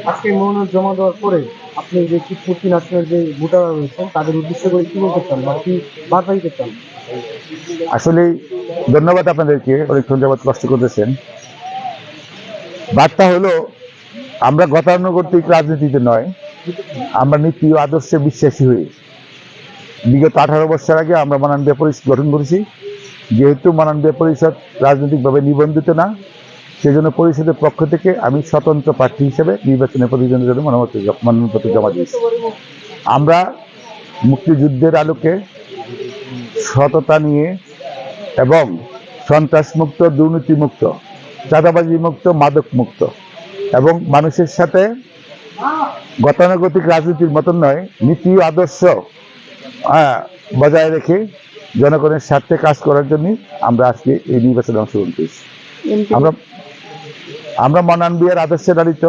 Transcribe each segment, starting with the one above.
আজকে মনোনয়ন জমা দেওয়ার পরে আপনি যে শিবপুর ৩ আসনের যে ভোটাররা রয়েছেন তাদের উদ্দেশ্য করে কি বলতে চান বা কি বার্তা দিতে চান? আসলে ধন্যবাদ আপনাদেরকে, অনেকক্ষণ যাবৎ কষ্ট করতেছেন। বার্তা হলো, আমরা গতানুগতিক রাজনীতিতে নয়, আমরা নীতি ও আদর্শে বিশ্বাসী হই। বিগত 18 বছর আগে আমরা মাননীয় পরিষদ গঠন করেছি। যেহেতু মাননীয় পরিষদ রাজনৈতিকভাবে নিবন্ধিত না, সেজন্য পরিষদের পক্ষ থেকে আমি স্বতন্ত্র প্রার্থী হিসেবে নির্বাচনে প্রতিদ্বন্দ্বিতার জন্য মনোনয়নপত্র জমা দিয়েছি। আমরা মুক্তিযুদ্ধের আলোকে সততা নিয়ে এবং সন্ত্রাস মুক্ত, দুর্নীতি মুক্ত, চাঁদাবাজি মুক্ত, মাদক মুক্ত এবং মানুষের সাথে গতানুগতিক রাজনীতির মতন নয়, নীতি আদর্শ বজায় রেখে জনগণের স্বার্থে কাজ করার জন্য আমরা আজকে এই নির্বাচনে অংশগ্রহণ করেছি। আমরা মনান বিয়ার আদর্শে লালিত।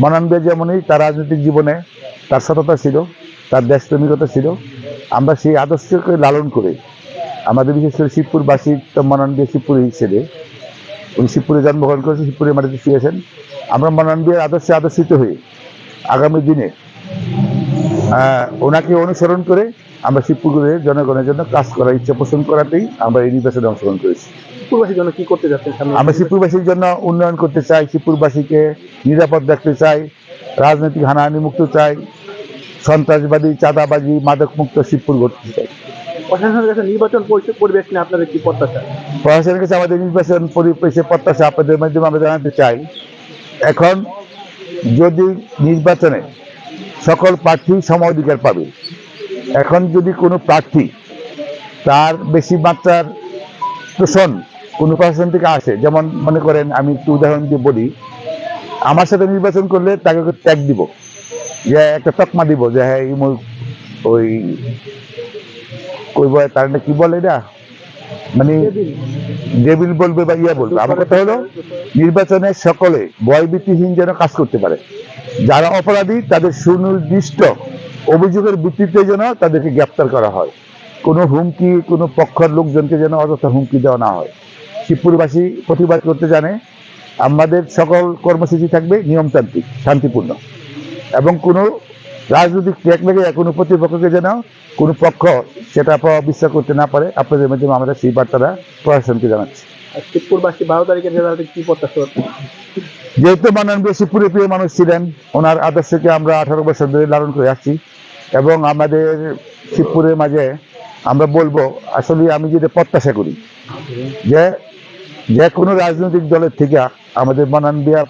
মনান বিয়া যেমনই তার রাজনৈতিক জীবনে তার সততা ছিল, তার দেশপ্রেমিকতা ছিল, আমরা সেই আদর্শকে লালন করে আমাদের বিশেষ করে শিবপুরবাসীর তো মনান বিয়া শিবপুরে হিসেবে, উনি শিবপুরে জন্মগ্রহণ করেছেন, শিবপুরের মাটিতে শুয়েছেন। আমরা মনান বিয়ার আদর্শে আদর্শিত হয়ে আগামী দিনে ওনাকে অনুসরণ করে আমরা শিবপুরের জনগণের জন্য কাজ করার ইচ্ছা পোষণ করাতেই আমরা এই নির্বাচনে অংশগ্রহণ করেছি। শিবপুরবাসীর জন্য কি করতে যাচ্ছেন? আমরা শিবপুরবাসীর জন্য উন্নয়ন করতে চাই, শিবপুরবাসীকে নিরাপদ রাখতে চাই, রাজনৈতিক হানাহানি মুক্ত চাই, সন্ত্রাসবাদী, চাঁদাবাজি, মাদক মুক্ত শিবপুর করতে চাই। প্রশাসনের কাছে নির্বাচন পরিবেশ নিয়ে আপনাদের কি প্রত্যাশা? প্রশাসনের কাছে আমাদের নির্বাচন পরিবেশে প্রত্যাশা আপনাদের মাধ্যমে আমরা জানাতে চাই, এখন যদি নির্বাচনে সকল প্রার্থী সম অধিকার পাবে, এখন যদি কোনো প্রার্থী তার বেশি মাত্রার শোষণ কোনো প্রশাসন থেকে আসে, যেমন মনে করেন, আমি একটু উদাহরণ দিয়ে বলি, আমার সাথে নির্বাচন করলে তাকে ট্যাগ দিব, যে একটা তকমা দিব যে হ্যাঁ ওই তার কি বলে এটা, মানে ডেভিল বলবে বা ইয়া বলবে। আমার কথা হলো, নির্বাচনে সকলে ভয়ভীতিহীন যেন কাজ করতে পারে, যারা অপরাধী তাদের সুনির্দিষ্ট অভিযোগের ভিত্তিতে যেন তাদেরকে গ্রেপ্তার করা হয়, কোনো হুমকি, কোনো পক্ষের লোকজনকে যেন অযথা হুমকি দেওয়া না হয়। শিবপুরবাসী প্রতিবাদ করতে জানে, আমাদের সকল কর্মসূচি থাকবে নিয়মতান্ত্রিক, শান্তিপূর্ণ, এবং কোনো রাজনৈতিক ট্র্যাক লেগে কোনো প্রতিপক্ষকে যেন কোনো পক্ষ সেটা বিশ্বাস করতে না পারে। আপনাদের মাধ্যমে আমরা সেই বার্তাটা প্রশাসনকে জানাচ্ছি। শিবপুরবাসী 12 তারিখের রেজাল্টে কি প্রত্যাশা? যেহেতু মাননীয় শিবপুরের প্রিয় মানুষ ছিলেন, ওনার আদর্শকে আমরা 18 বছর ধরে লালন করে আসছি, এবং আমাদের শিবপুরের মাঝে আমরা বলবো, আসলে আমি যেটা প্রত্যাশা করি যে কোনো রাজনৈতিক দলের থেকে আমাদের মাননীয়